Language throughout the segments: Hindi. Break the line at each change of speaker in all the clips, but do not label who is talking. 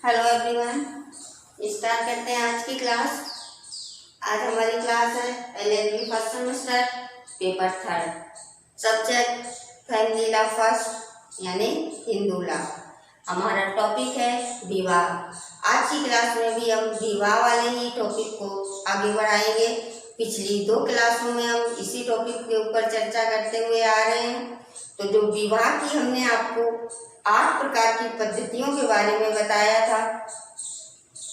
हेलो एवरीवन, स्टार्ट करते हैं आज की क्लास। आज हमारी क्लास है LLB first semester paper third, subject family law first यानी हिंदू लॉ। हमारा टॉपिक है विवाह। आज की क्लास में भी हम विवाह वाले ही टॉपिक को आगे बढ़ाएंगे। पिछली 2 क्लासों में हम इसी टॉपिक के ऊपर चर्चा करते हुए आ रहे हैं। तो जो विवाह की हमने आपको 8 प्रकार की पद्धतियों के बारे में बताया था,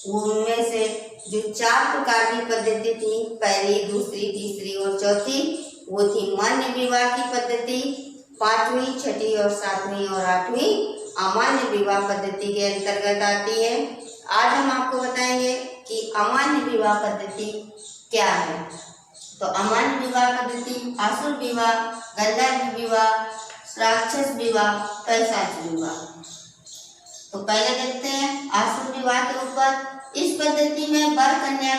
उनमें से जो 4 प्रकार की पद्धति थी, पहली, दूसरी, तीसरी और चौथी, वो थी मान्य विवाह की पद्धति। 5वीं, 6ठी और 7वीं और 8वीं अमान्य विवाह पद्धति के अंतर्गत आती है। आज हम आपको बताएंगे कि अमान्य विवाह पद्धति क्या है। तो अमान्य विवाह पद्धति आसुर विवाह, गंधर्व विवाह, राक्षस विवाह, पैशाच विवाह। तो पहले देखते हैं आसुर विवाह के ऊपर। इस पद्धति में वर कन्या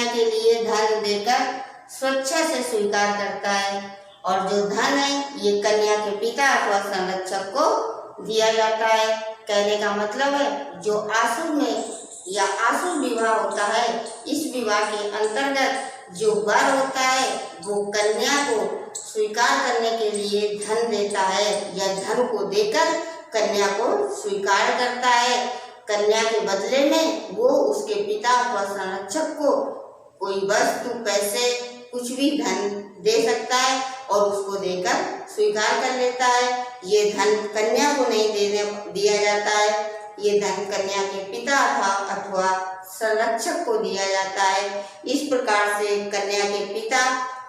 के लिए धन देकर स्वेच्छा से स्वीकार करता है और जो धन है ये कन्या के पिता अथवा संरक्षक को दिया जाता है। कहने का मतलब है जो आसुर में या आसुर विवाह होता है, इस विवाह के अंतर्गत जो वर होता है वो कन्या को स्वीकार करने के लिए धन देता है या धन को देकर कन्या को स्वीकार करता है। कन्या के बदले में वो उसके पिता अथवा संरक्षक को कोई वस्तु, पैसे, कुछ भी धन दे सकता है और उसको देकर स्वीकार कर लेता है। ये धन कन्या को नहीं दिया जाता है, ये धन कन्या के पिता अथवा संरक्षक को दिया जाता है। इस प्रकार से कन्या के पिता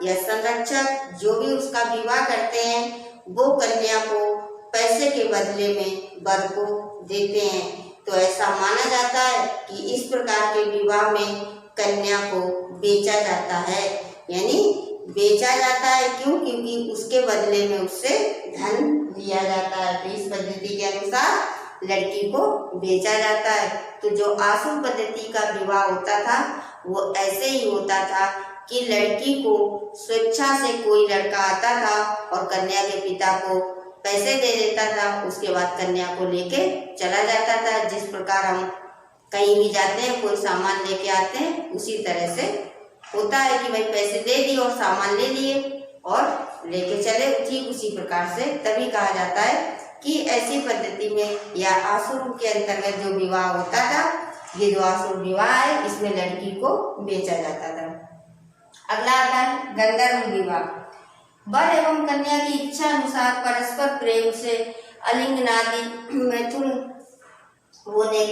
या संरक्षक जो भी उसका विवाह करते हैं वो कन्या को पैसे के बदले में वर को देते हैं। तो ऐसा माना जाता है कि इस प्रकार के विवाह में कन्या को बेचा जाता है, यानी बेचा जाता है। क्यों? क्योंकि उसके बदले में उससे धन लिया जाता है। तो इस पद्धति के अनुसार लड़की को बेचा जाता है। तो जो आसुर पद्धति का विवाह होता था वो ऐसे ही होता था कि लड़की को स्वेच्छा से कोई लड़का आता था और कन्या के पिता को पैसे दे देता था, उसके बाद कन्या को लेके चला जाता था। जिस प्रकार हम कहीं भी जाते हैं, कोई सामान लेके आते हैं, उसी तरह से होता है कि भाई पैसे दे दिए और सामान ले लिए और लेके चले, ठीक उसी प्रकार से तभी कहा जाता है कि ऐसी पद्धति में या आसुर के अंतर्गत जो विवाह होता था, ये जो आसुर विवाह है, इसमें लड़की को बेचा जाता था। अगला आता है गंधर्व विवाह। वर एवं कन्या की इच्छा अनुसार परस्पर प्रेम से अलिंगनादि मैथुन होने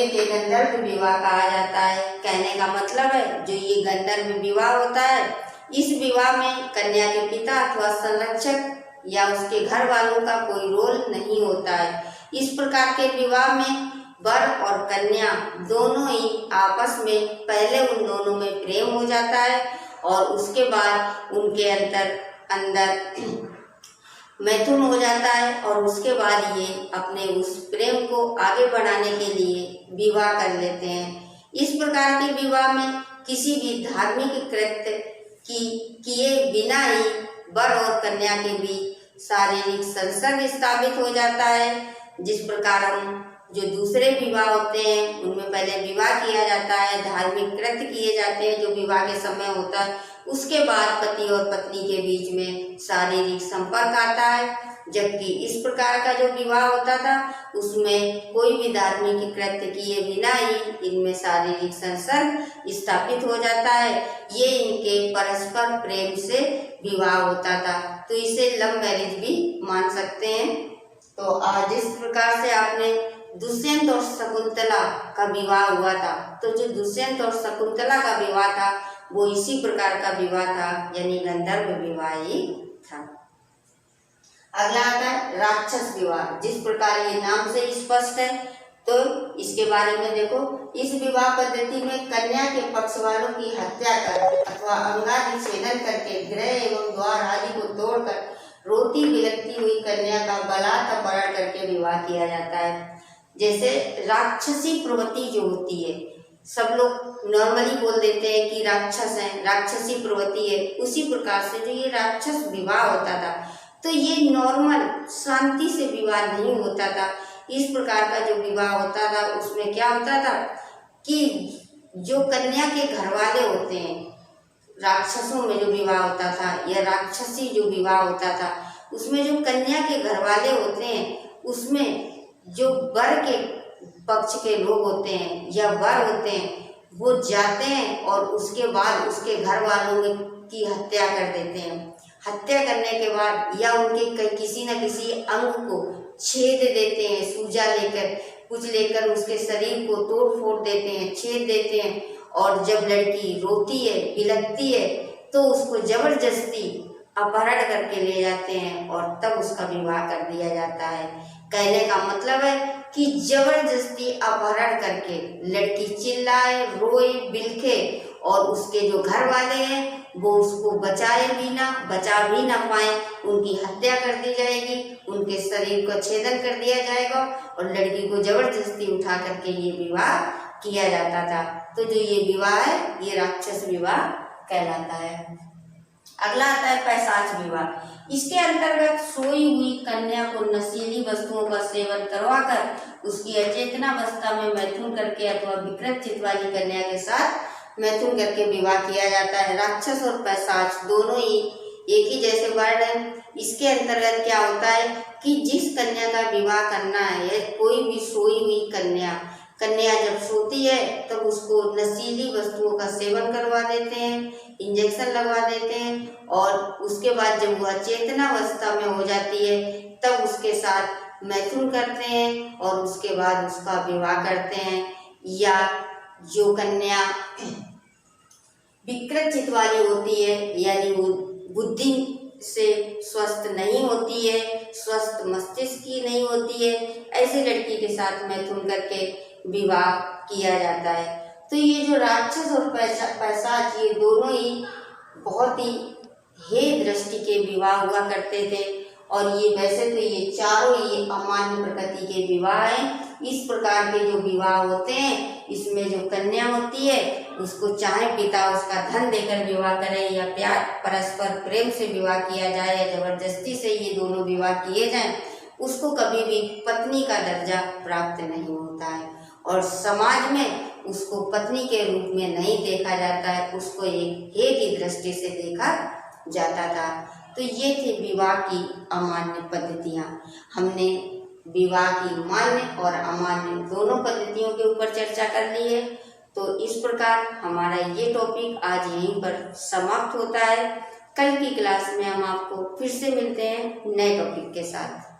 के गंधर्व विवाह कहा जाता है। कहने का मतलब है जो ये गंधर्व विवाह होता है, इस विवाह में कन्या के पिता अथवा संरक्षक या उसके घर वालों का कोई रोल नहीं होता है। इस प्रकार के विवाह में वर और कन्या दोनों ही आपस में पहले उन दोनों में प्रेम हो जाता है और उसके बाद उनके अंदर मैथुन हो जाता है और उसके बाद ये अपने उस प्रेम को आगे बढ़ाने के लिए विवाह कर लेते हैं। इस प्रकार के विवाह में किसी भी धार्मिक कृत्य किए बिना ही वर और कन्या के बीच शारीरिक संसर्ग स्थापित हो जाता है। जिस प्रकार हम जो दूसरे विवाह होते हैं उनमें पहले विवाह किया जाता है, धार्मिक कृत्य किए जाते हैं जो विवाह के समय होता है, उसके बाद पति और पत्नी के बीच में शारीरिक संपर्क आता है। जबकि इस प्रकार का जो विवाह होता था उसमें कोई भी धार्मिक कृत्य किए बिना ही इनमें शारीरिक संसर्ग स्थापित हो जाता है। ये इनके परस्पर प्रेम से विवाह होता था, तो इसे लव मैरिज भी मान सकते हैं। तो जिस प्रकार से आपने दुष्यंत और शकुंतला का विवाह हुआ था, तो जो दुष्यंत और शकुंतला का विवाह था वो इसी प्रकार का विवाह था, यानी गंधर्व विवाह ही था। अगला आता है राक्षस विवाह। जिस प्रकार ये नाम से स्पष्ट है, तो इसके बारे में देखो। इस विवाह पद्धति में कन्या के पक्ष वालों की हत्या कर अथवा अंगादि छेदन करके गृह एवं द्वार आदि को तोड़कर रोती बिलखती हुई कन्या का बलात् अपहरण करके विवाह किया जाता है। जैसे राक्षसी प्रवृत्ति जो होती है, सब लोग नॉर्मली बोल देते हैं कि राक्षस है, राक्षसी प्रवृत्ति है, उसी प्रकार से जो ये राक्षस विवाह होता था, तो ये नॉर्मल शांति से विवाह नहीं होता था। इस प्रकार का जो विवाह होता था उसमें क्या होता था कि जो कन्या के घर वाले होते हैं, राक्षसों में जो विवाह होता था या राक्षसी जो विवाह होता था, उसमें जो कन्या के घर वाले होते हैं उसमें जो वर के पक्ष के लोग होते हैं या वर होते हैं वो जाते हैं और उसके बाद उसके घर वालों की हत्या कर देते हैं। हत्या करने के बाद या उनके किसी न किसी अंग को छेद देते हैं, सूजा लेकर कुछ लेकर उसके शरीर को तोड़ फोड़ देते हैं, छेद देते हैं। और जब लड़की रोती है, बिलखती है, तो उसको जबरदस्ती अपहरण करके ले जाते हैं और तब उसका विवाह कर दिया जाता है। कहने का मतलब है कि जबरदस्ती अपहरण करके लड़की चिल्लाए, रोए, बिलखे और उसके जो घर वाले हैं वो उसको बचा भी ना पाए, उनकी हत्या कर दी जाएगी, उनके शरीर को छेदन कर दिया जाएगा और लड़की को जबरदस्ती उठा करके ये विवाह किया जाता था। तो जो ये विवाह है ये राक्षस विवाह कहलाता है। अगला आता है पैशाच विवाह। इसके अंतर्गत सोई हुई कन्या को नशीली वस्तुओं का सेवन करवाकर उसकी अचेतना अवस्था में मैथुन करके अथवा विकृत चित्त वाली कन्या के साथ मैथुन करके विवाह किया जाता है। राक्षस और पैशाच दोनों ही एक ही जैसे वर्ड है। इसके अंतर्गत क्या होता है कि जिस कन्या का विवाह करना है, कोई भी सोई हुई कन्या जब सोती है तब उसको नशीली वस्तुओं का सेवन करवा देते हैं, इंजेक्शन लगवा देते हैं और उसके बाद जब वह चेतना अवस्था में हो जाती है तब उसके साथ मैथुन करते हैं और उसके बाद उसका विवाह करते हैं। या जो कन्या विकृत चित्त वाली होती है यानी वो बुद्धि से स्वस्थ नहीं होती है, स्वस्थ मस्तिष्क की नहीं होती है, ऐसी लड़की के साथ मैथुन करके विवाह किया जाता है। तो ये जो राक्षस और पैशाच ये दोनों ही बहुत ही हे दृष्टि के विवाह हुआ करते थे और ये वैसे तो ये चारों ही अमान्य प्रकृति के विवाह हैं। इस प्रकार के जो विवाह होते हैं इसमें जो कन्या होती है उसको चाहे पिता उसका धन देकर विवाह करे या प्यार परस्पर प्रेम से विवाह किया जाए या जबरदस्ती से ये दोनों विवाह किए जाएं, उसको कभी भी पत्नी का दर्जा प्राप्त नहीं होता है और समाज में उसको पत्नी के रूप में नहीं देखा जाता है, उसको एक हे की दृष्टि से देखा जाता था। तो ये थे विवाह की अमान्य पद्धतियाँ। हमने विवाह की मान्य और अमान्य दोनों पद्धतियों के ऊपर चर्चा कर ली है। तो इस प्रकार हमारा ये टॉपिक आज यहीं पर समाप्त होता है। कल की क्लास में हम आपको फिर से मिलते हैं नए टॉपिक के साथ।